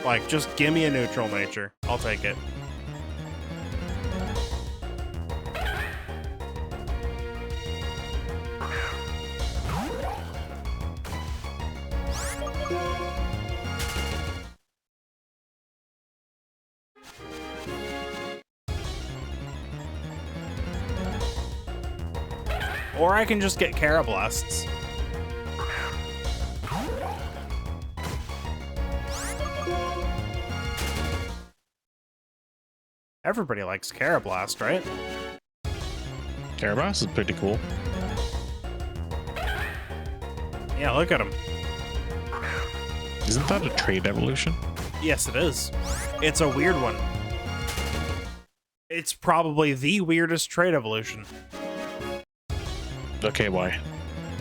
Like, just give me a neutral nature. I'll take it. Or I can just get Karablasts. Everybody likes Karablast, right? Karabas is pretty cool. Yeah, look at him. Isn't that a trade evolution? Yes, it is. It's a weird one. It's probably the weirdest trait evolution. Okay, why?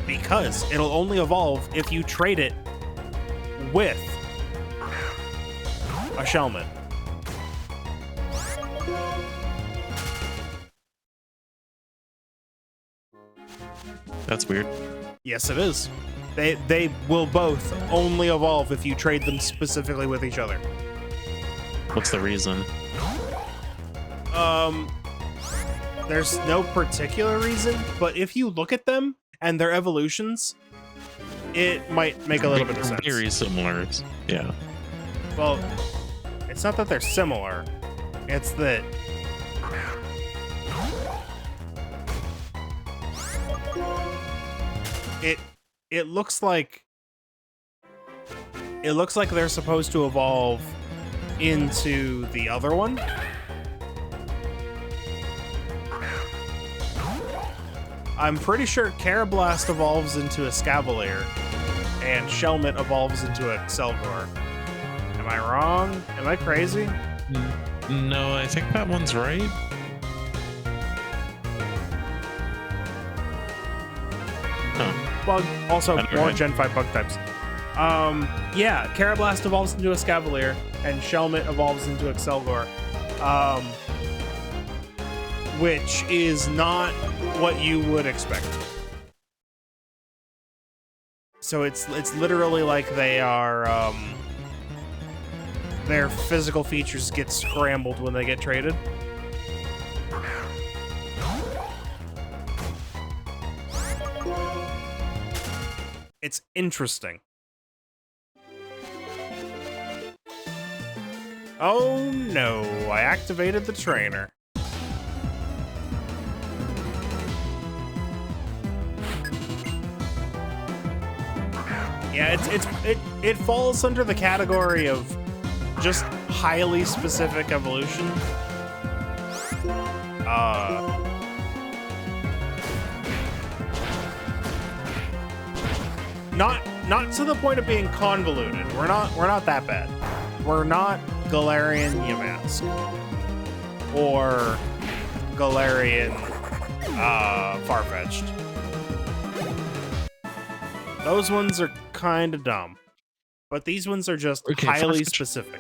Because it'll only evolve if you trade it with a Shelmet. That's weird. Yes, it is. They will both only evolve if you trade them specifically with each other. What's the reason? There's no particular reason, but if you look at them and their evolutions, it might make a little bit of sense. Very similar. Yeah. Well, it's not that they're similar. It's that it looks like they're supposed to evolve into the other one. I'm pretty sure Karrablast evolves into a Scavalier, and Shelmet evolves into a Excelgor. Am I wrong? Am I crazy? No, I think that one's right. Huh. Well, also more Right. Gen 5 bug types. Yeah, Karrablast evolves into a Scavalier, and Shelmet evolves into Excelgor. Which is not what you would expect. So it's literally like they are their physical features get scrambled when they get traded. It's interesting. Oh no, I activated the trainer. Yeah, it falls under the category of just highly specific evolution. Not to the point of being convoluted. We're not that bad. We're not Galarian Yamask or Galarian Farfetch'd. Those ones are kind of dumb, but these ones are just highly specific.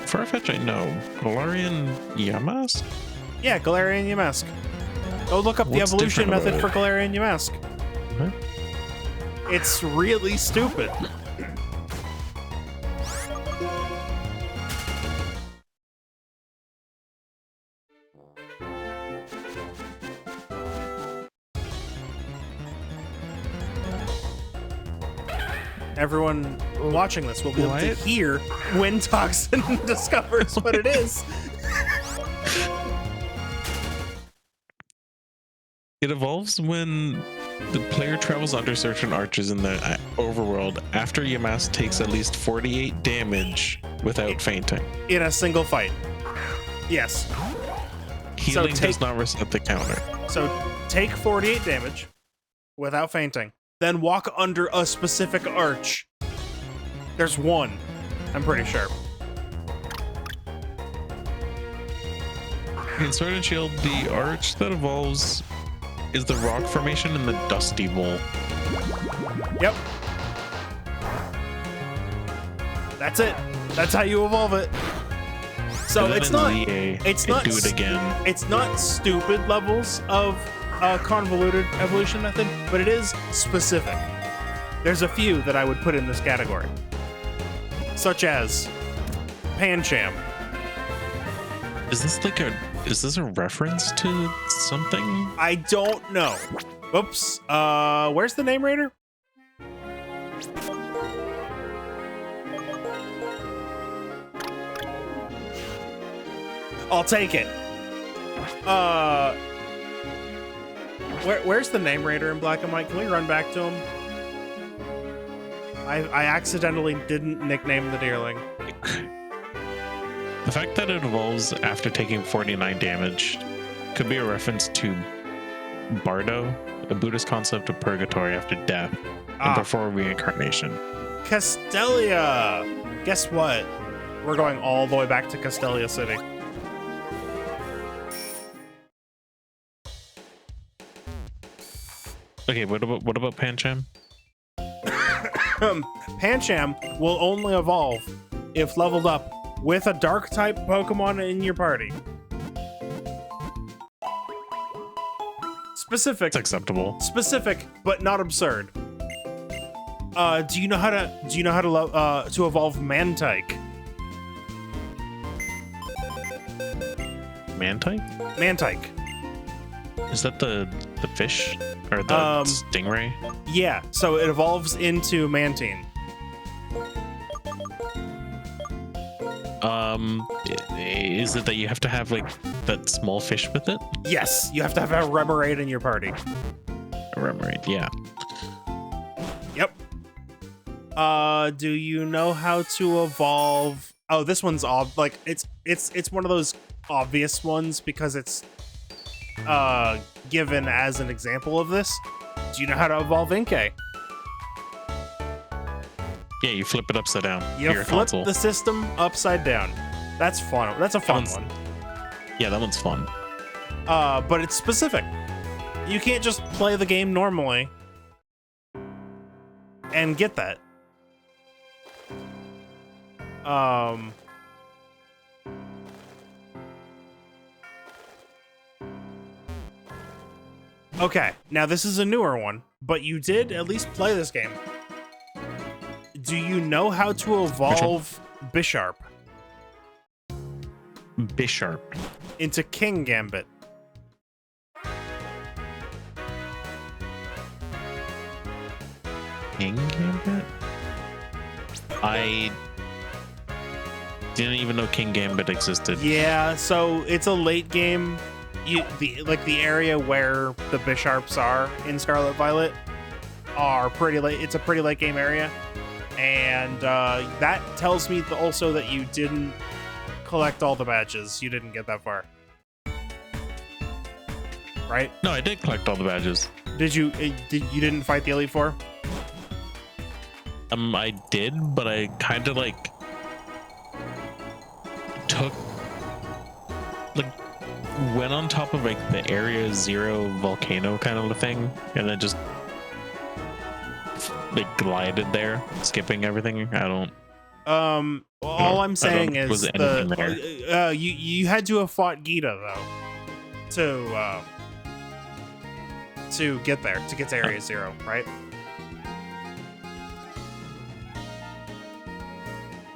Farfetch, I know. Galarian Yamask? Yeah, Galarian Yamask. Go look up What's the evolution different method about for Galarian Yamask. What? It's really stupid. Everyone watching this will be able to hear when Toxin discovers what it is. It evolves when the player travels under certain arches in the overworld after Yamask takes at least 48 damage without fainting. In a single fight. Yes. Healing does not reset the counter. So take 48 damage without fainting. Then walk under a specific arch. There's one, I'm pretty sure. In Sword and Shield, the arch that evolves is the rock formation in the Dusty Bowl. Yep. That's it. That's how you evolve it. So it's not. It's not. Do it again. It's not stupid levels of convoluted evolution method, but it is specific. There's a few that I would put in this category, such as Pancham. Is this a reference to something? I don't know. Oops. Where's the name raider? I'll take it. Where's the name raider in Black and White? Can we run back to him? I accidentally didn't nickname the deerling. The fact that it evolves after taking 49 damage could be a reference to Bardo, a Buddhist concept of purgatory after death and before reincarnation. Castelia! Guess what? We're going all the way back to Castelia City. Okay, what about Pancham? Pancham will only evolve if leveled up with a dark type Pokemon in your party. Specific. It's acceptable. Specific, but not absurd. Do you know how to evolve Mantike? Mantike? Mantike. Is that the fish or the stingray? Yeah, so it evolves into Mantine. Is it that you have to have like that small fish with it? Yes, you have to have a Remoraid in your party. A Remoraid, yeah. Yep. Do you know how to evolve? Oh, this one's like it's one of those obvious ones because it's given as an example of this. Do you know how to evolve Inkay? Yeah, you flip it upside down. You flip the system upside down. That's fun. That's a fun one. Yeah, that one's fun. But it's specific. You can't just play the game normally and get that. Okay, now this is a newer one, but you did at least play this game. Do you know how to evolve Bisharp? Bisharp. Into King Gambit. King Gambit? I didn't even know King Gambit existed. Yeah, so it's a late game. The area where the Bisharps are in Scarlet Violet are pretty late. It's a pretty late game area, and that tells me also that you didn't collect all the badges. You didn't get that far, right? No, I did collect all the badges. Did you? You didn't fight the Elite Four? I did, but I kind of like went on top of like the Area Zero volcano kind of a thing, and then just like glided there, skipping everything. I don't. All I'm saying is you had to have fought Gita though to get there, to get to Area Zero, right?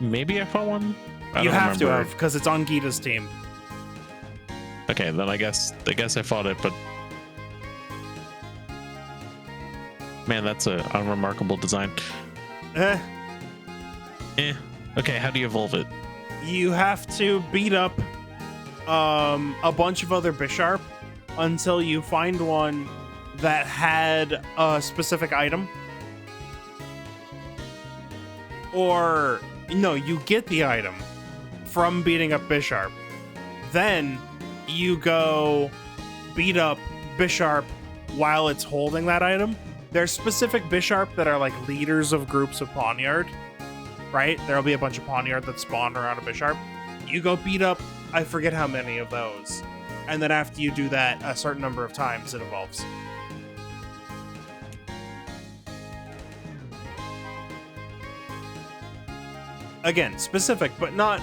Maybe I fought one. You have to have, because it's on Gita's team. Okay, then I guess I fought it, but man, that's a unremarkable design. Okay, how do you evolve it? You have to beat up a bunch of other Bisharp until you find one that had a specific item. Or no, you get the item from beating up Bisharp. Then you go beat up Bisharp while it's holding that item. There's specific Bisharp that are like leaders of groups of Pawniard, right? There'll be a bunch of Pawniard that spawn around a Bisharp. You go beat up, I forget how many of those. And then after you do that a certain number of times, it evolves. Again, specific, but not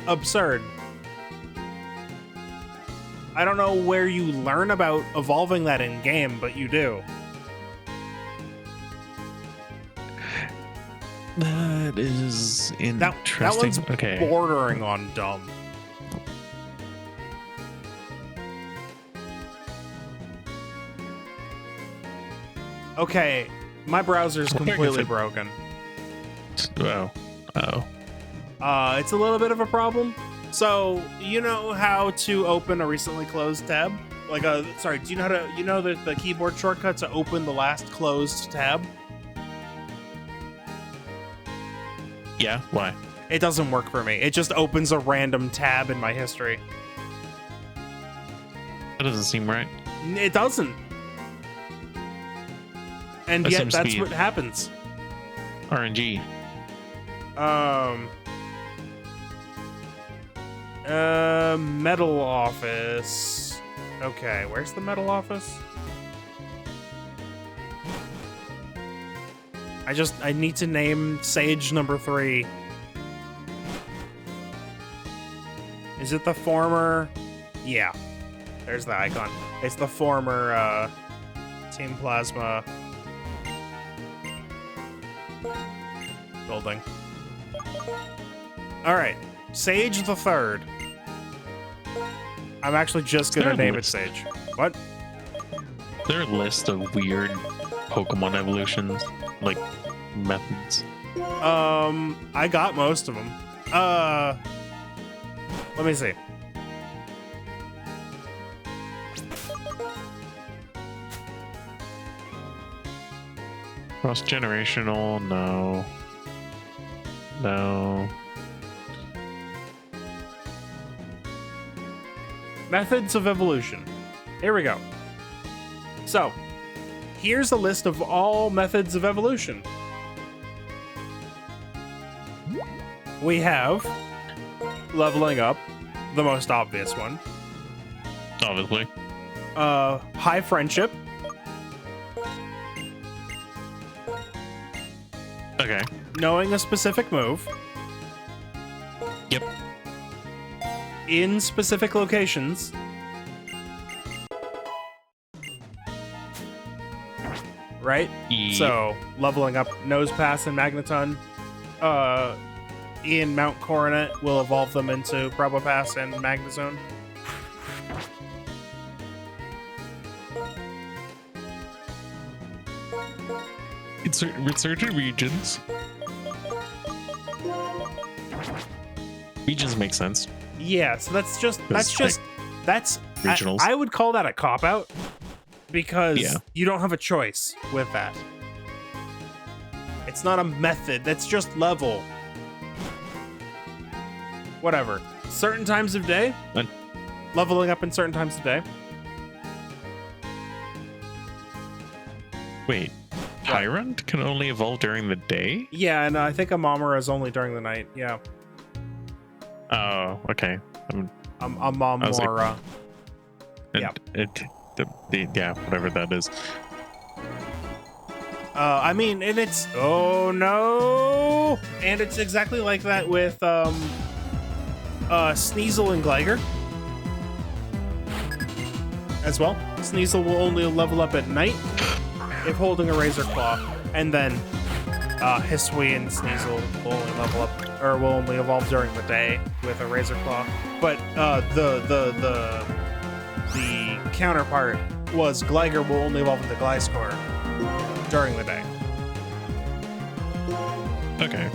absurd. I don't know where you learn about evolving that in game, but you do. That is That interesting. one's Okay. bordering on dumb. Okay, my browser's I wonder if completely it- broken. Oh. Oh. It's a little bit of a problem. So, you know how to open a recently closed tab? Like sorry, do you know how to, you know the keyboard shortcut to open the last closed tab? Yeah. Why? It doesn't work for me. It just opens a random tab in my history. That doesn't seem right. It doesn't. And That yet seems to that's be- what happens. RNG. Metal office. Okay, where's the metal office? I need to name Sage number 3. Is it the former? Yeah. There's the icon. It's the former, Team Plasma building. Alright. Sage the Third. I'm actually just gonna there a name it list? Sage. What? Is there a list of weird Pokemon evolutions, like methods? I got most of them. Let me see. Cross-generational? No. No. Methods of evolution. Here we go. So, here's a list of all methods of evolution. We have leveling up, the most obvious one. Obviously. High friendship. Okay. Knowing a specific move. Yep. In specific locations. Right? Yep. So, leveling up Nose Pass and Magneton. In Mount Coronet will evolve them into Probopass and Magnezone. With certain regions. Regions make sense. Yeah, so that's Regionals. I would call that a cop out because Yeah. you don't have a choice with that. It's not a method, that's just level. Whatever. Certain times of day, What? leveling up in certain times of day. Wait. Tyrant can only evolve during the day? Yeah, and I think a Momora is only during the night. Yeah, Oh, okay. a was like- Momora. Yeah. Yeah, whatever that is. I mean, and it's oh no, and it's exactly like that with Sneasel and Gligar as well. Sneasel will only level up at night if holding a Razor Claw, and then Hisui and Sneasel will only level up or will only evolve during the day with a Razor Claw. But the counterpart was Gligar will only evolve into Gliscor during the day. Okay.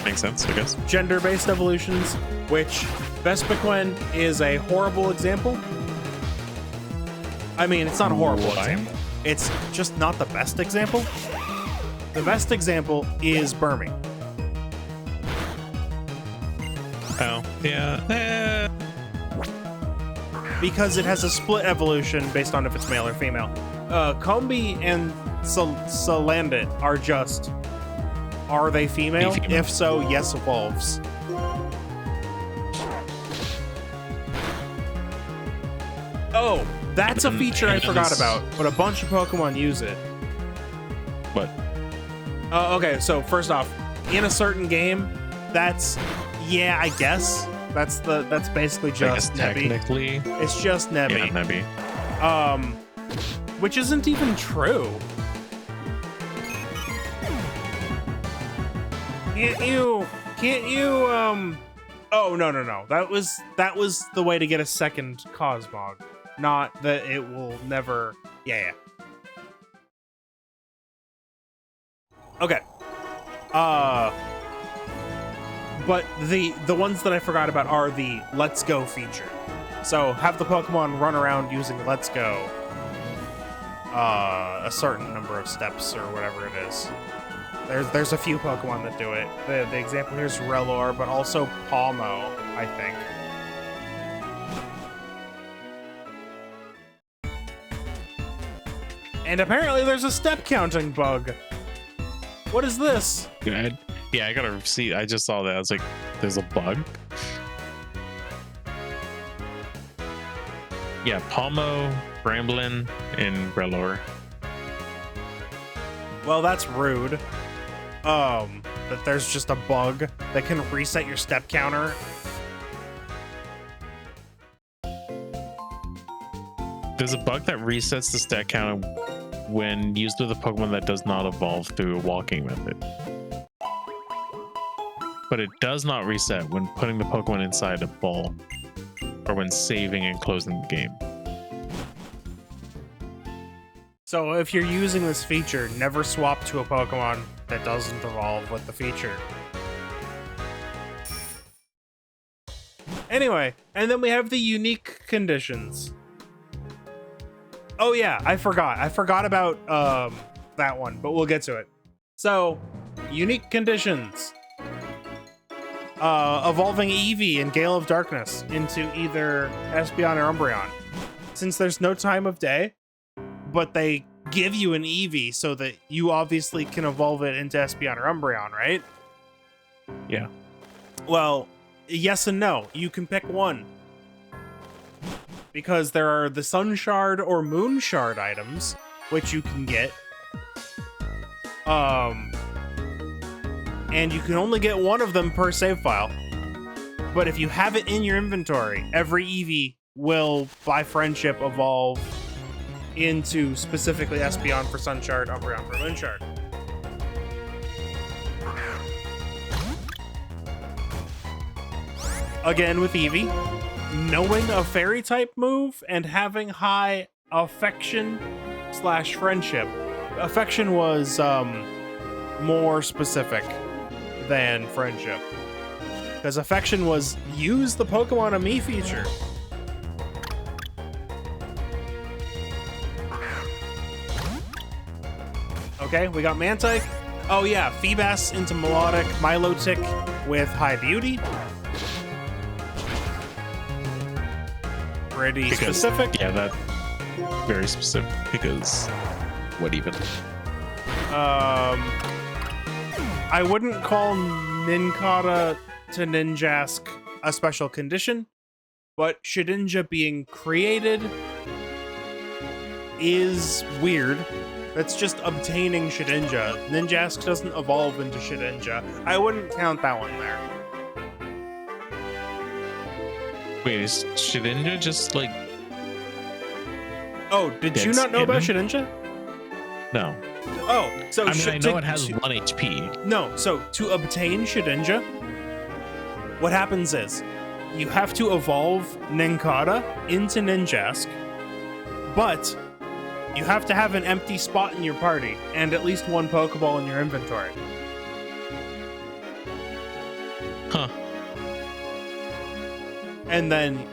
Makes sense, I guess. Gender-based evolutions, which Vespiquen is a horrible example. I mean, it's not a horrible Why? example. It's just not the best example. The best example is Burmy. Oh, yeah. Because it has a split evolution based on if it's male or female. Combi and Salandit are just... Are they female? Female. If so, yes, evolves. Oh, that's a feature I forgot about, but a bunch of Pokemon use it. What? Okay, so first off, in a certain game, that's... Yeah, I guess. That's basically I guess just Nebby. technically. It's just Nebby. Yeah, Nebby. Which isn't even true. Can't you, Oh, no. That was the way to get a second Cosmog. Not that it will never... Yeah. Okay. But the ones that I forgot about are the Let's Go feature. So have the Pokemon run around using Let's Go a certain number of steps or whatever it is. There's a few Pokemon that do it. The example here is Relor, but also Palmo, I think. And apparently there's a step counting bug. What is this? Good. Yeah, I gotta see. I just saw that. I was like, there's a bug. Yeah, Palmo, Bramblin, and Relor. Well, that's rude. That there's just a bug that can reset your step counter. There's a bug that resets the stat counter when used with a Pokemon that does not evolve through a walking method. But it does not reset when putting the Pokemon inside a ball or when saving and closing the game. So if you're using this feature, never swap to a Pokemon that doesn't evolve with the feature. Anyway, and then we have the unique conditions. Oh yeah, I forgot about that one, but we'll get to it. So, unique conditions. Evolving Eevee and Gale of Darkness into either Espeon or Umbreon. Since there's no time of day, but they give you an Eevee so that you obviously can evolve it into Espeon or Umbreon, right? Yeah. Well, yes and no. You can pick one. Because there are the Sun Shard or Moon Shard items, which you can get. And you can only get one of them per save file. But if you have it in your inventory, every Eevee will, by friendship, evolve into specifically Espeon for Sun Shard, Umbreon for Moon Shard. Again with Eevee, knowing a fairy type move and having high affection / friendship. Affection was more specific than friendship, because affection was use the Pokemon Me feature. Okay, we got Mantike. Oh yeah, Feebas into Melodic, Milotic with High Beauty. Pretty specific. Yeah, that very specific, because what even? I wouldn't call Nincada to Ninjask a special condition, but Shedinja being created is weird. That's just obtaining Shedinja. Ninjask doesn't evolve into Shedinja. I wouldn't count that one there. Wait, is Shedinja just like... Oh, did you not know about Shedinja? No. Oh, so... I mean, I know it has 1 HP. No, so to obtain Shedinja, what happens is, you have to evolve Nincada into Ninjask, but you have to have an empty spot in your party and at least one Pokeball in your inventory. Huh. And then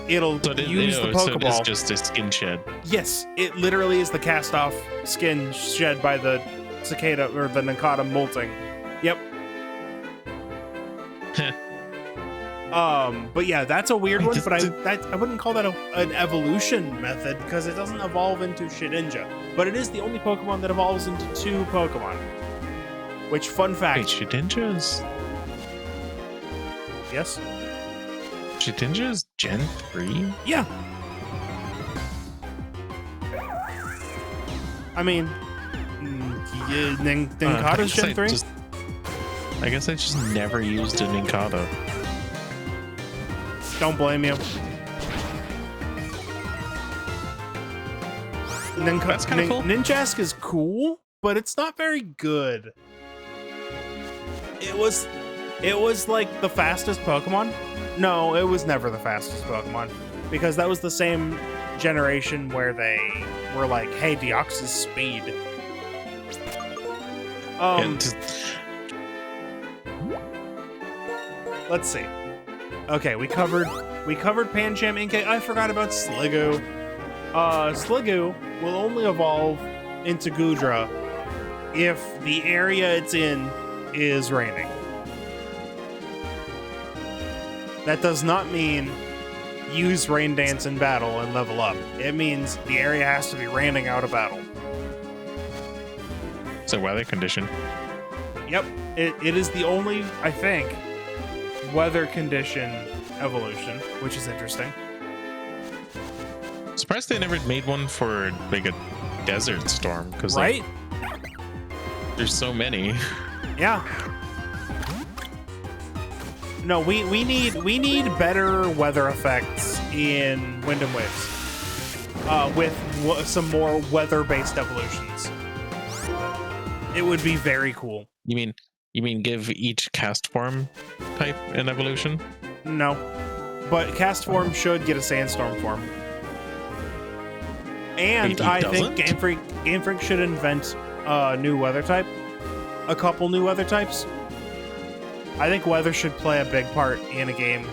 it'll use the Pokeball. So it's just a skin shed. Yes, it literally is the cast-off skin shed by the Cicada or the Nincada molting. Yep. But yeah, that's a weird one. But I wouldn't call that an evolution method because it doesn't evolve into Shedinja. But it is the only Pokemon that evolves into 2 Pokemon. Which, fun fact. Wait, Shedinja's... Yes? Shedinja's Gen 3? Yeah. I mean, Nincada's Gen 3? I guess I just never used a Nincada. Don't blame you. That's kind of cool. Ninjask is cool, but it's not very good. It was like the fastest Pokemon. No, it was never the fastest Pokemon because that was the same generation where they were like, "Hey, Deoxys speed." Let's see. Okay, we covered Pancham, Inkay. I forgot about Sliggoo. Sliggoo will only evolve into Goodra if the area it's in is raining. That does not mean use Rain Dance in battle and level up. It means the area has to be raining out of battle. It's a weather condition. Yep, it is the only, I think, weather condition evolution, which is interesting. Surprised they never made one for like a desert storm, because right? There's so many. Yeah. No, we need better weather effects in Wind and Waves, with some more weather-based evolutions. It would be very cool. You mean give each cast form type an evolution? No, but cast form should get a sandstorm form. And I think Game Freak should invent a new weather type, a couple new weather types. I think weather should play a big part in a game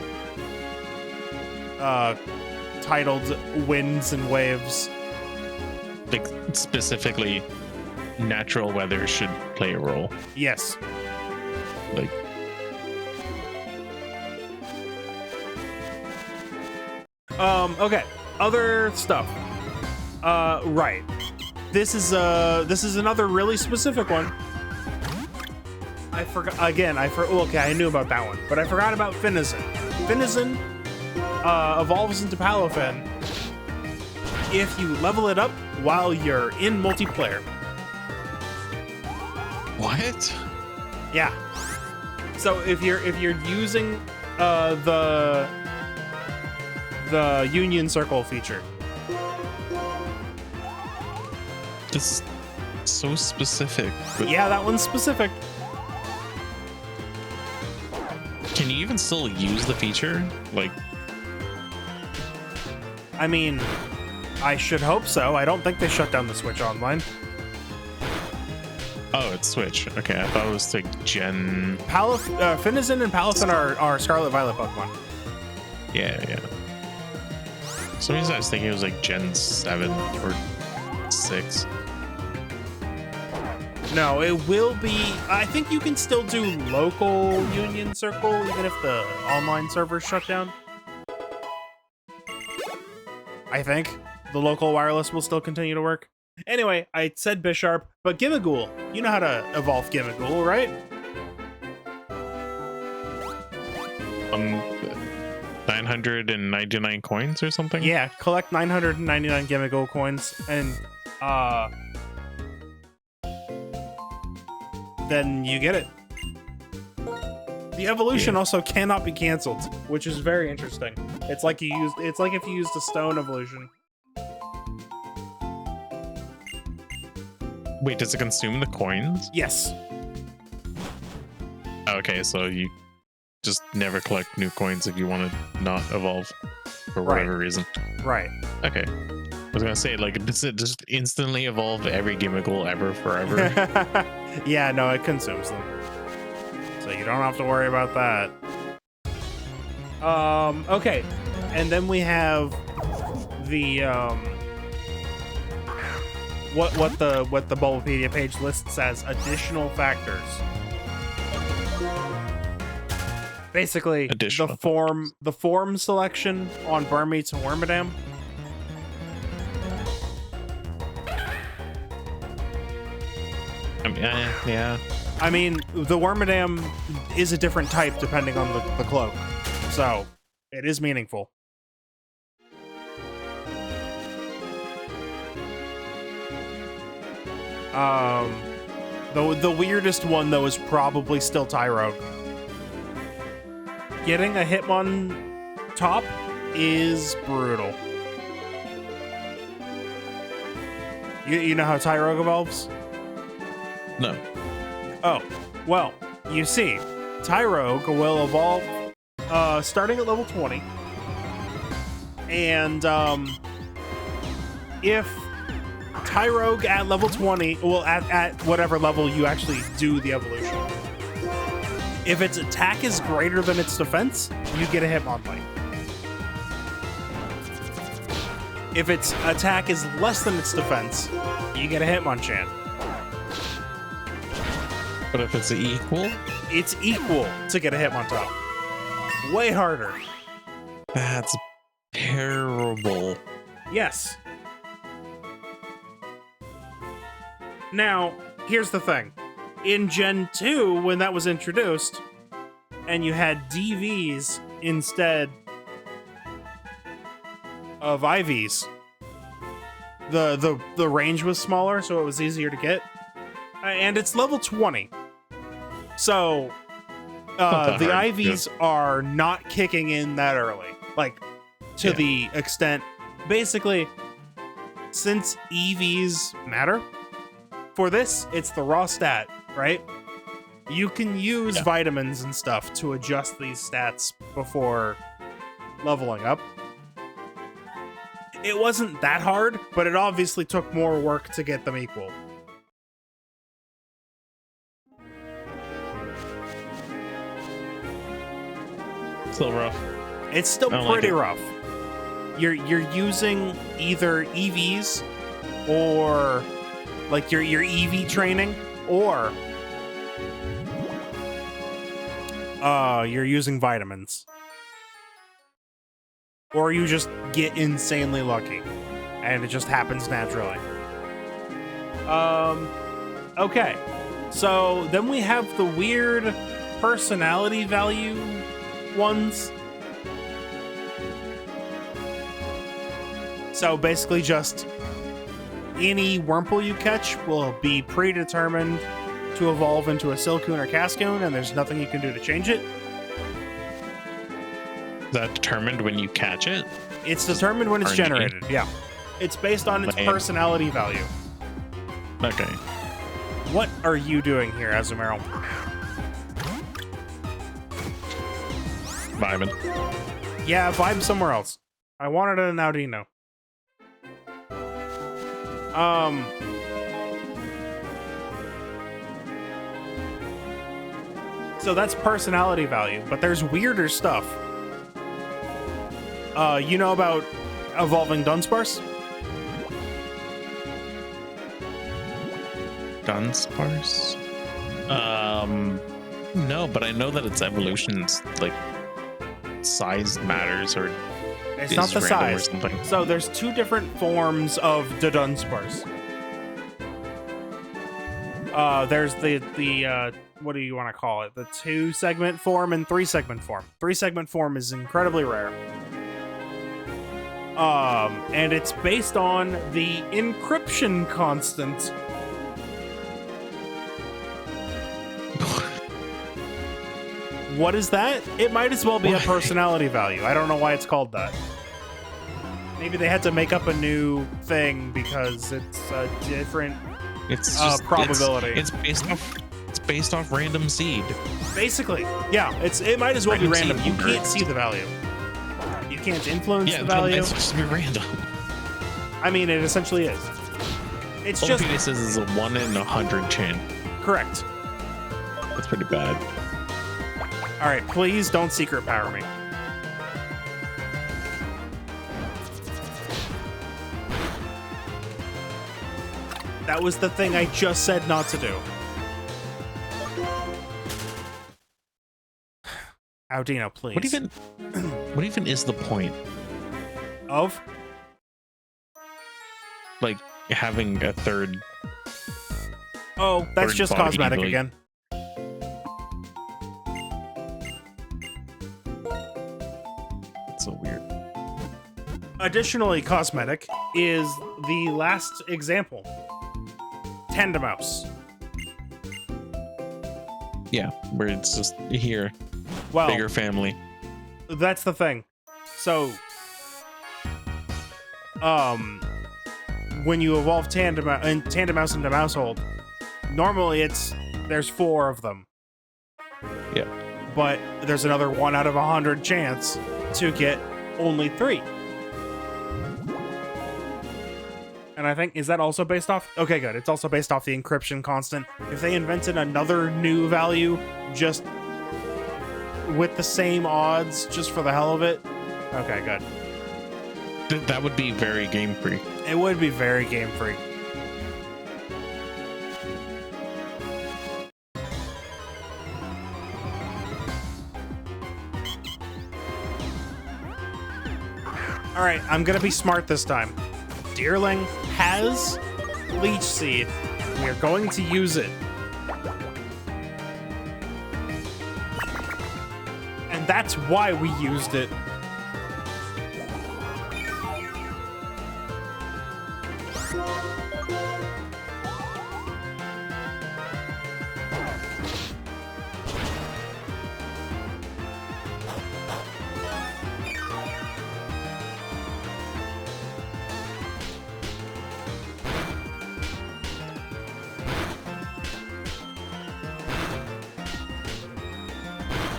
titled Winds and Waves. Like specifically, natural weather should play a role. Yes. Like, okay. Other stuff. Right. This is another really specific one. I forgot again. Okay, I knew about that one, but I forgot about Finizen. Finizen evolves into Palafin if you level it up while you're in multiplayer. what? Yeah. So if you're using the Union Circle feature. This is so specific. But Yeah, that one's specific. can you even still use the feature? Like, I mean, I should hope so. I don't think they shut down the Switch Online. oh, it's Switch. Okay, I thought it was like Gen. Finizen and Palafin are Scarlet Violet Pokemon. Yeah. For some reason I was thinking it was like Gen 7 or 6. No, it will be. I think you can still do local Union Circle even if the online server's shut down. I think the local wireless will still continue to work. Anyway, I said Bisharp, but Gimmighoul. You know how to evolve Gimmighoul, right? 999 coins or something? Yeah, collect 999 Gimmighoul coins, and then you get it. The evolution also cannot be canceled, which is very interesting. It's like if you used a stone evolution. Wait, does it consume the coins? Yes. Okay, so you just never collect new coins if you want to not evolve for whatever reason. Right. Okay. I was gonna say, like, does it just instantly evolve every Gimmighoul ever forever? Yeah, no, it consumes them. So you don't have to worry about that. Okay. And then we have the what the Bulbapedia page lists as additional factors. Basically, Additional the form selection on Burmeets and Wormadam. I mean, yeah. I mean, the Wormadam is a different type depending on the cloak, so it is meaningful. The weirdest one though is probably still Tyrogue. Getting a Hitmon top is brutal. You know how Tyrogue evolves? No. Oh, well, you see, Tyrogue will evolve starting at level 20. And if Tyrogue at level 20, well, at whatever level you actually do the evolution, if its attack is greater than its defense, you get a Hitmonlee. If its attack is less than its defense, you get a Hitmonchan. But if it's equal? It's equal to get a Hitmontop. Way harder. That's terrible. Yes. Now, here's the thing. In Gen 2, when that was introduced, and you had DVs instead of IVs, the range was smaller, so it was easier to get. And it's level 20. So, the IVs are not kicking in that early. Like, to the extent... Basically, since EVs matter, for this, it's the raw stat, right? You can use vitamins and stuff to adjust these stats before leveling up. It wasn't that hard, but it obviously took more work to get them equal. Still rough. It's still pretty rough. You're using either EVs or like your EV training, or you're using vitamins, or you just get insanely lucky and it just happens naturally. Okay, so then we have the weird personality value ones. So basically just any Wurmple you catch will be predetermined to evolve into a Silcoon or Cascoon, and there's nothing you can do to change it. Is that determined when you catch it? It's determined when it's generated, yeah. It's based on its personality value. Okay. What are you doing here, Azumarill? Vibing. Yeah, vibe somewhere else. I wanted an Audino. So that's personality value, but there's weirder stuff. You know about evolving Dunsparce? Dunsparce? No, but I know that its evolution's like size matters, or it's not the size. So there's two different forms of the Dunsparce. There's the what do you want to call it? The 2-segment form and 3-segment form. 3-segment form is incredibly rare. And it's based on the encryption constant. What is that? It might as well be a personality value. I don't know why it's called that. Maybe they had to make up a new thing because it's a different probability. It's based off random seed. Basically, yeah. It might as well be random. You can't see the value. You can't influence the value. It's supposed to be random. I mean, it essentially is. It's just. This is a 1 in 100 chance. Correct. That's pretty bad. All right, please don't secret power me. That was the thing I just said not to do. Audino, please. What even is the point of like having a third? Oh, that's just cosmetic again. So weird. Additionally, cosmetic is the last example. Tandemaus. Yeah, where it's just here. Well, bigger family. That's the thing. So, when you evolve Tandemaus into Maushold, normally there's 4 of them. Yeah. But there's another 1 out of 100 chance to get only 3. And I think, is that also based off? Okay, good. It's also based off the encryption constant. If they invented another new value just with the same odds, just for the hell of it. Okay, good. That would be very game free. It would be very game free. All right, I'm gonna be smart this time. Deerling has Leech Seed. We are going to use it. And that's why we used it.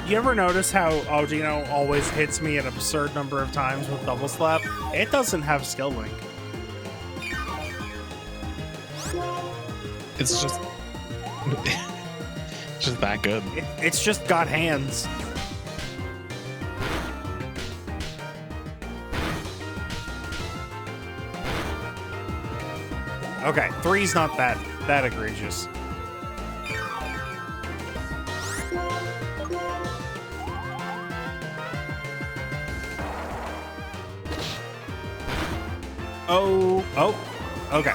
You ever notice how Audino always hits me an absurd number of times with Double Slap? It doesn't have Skill Link. It's just just that good. It's just got hands. Okay, 3's not that egregious. Oh, okay.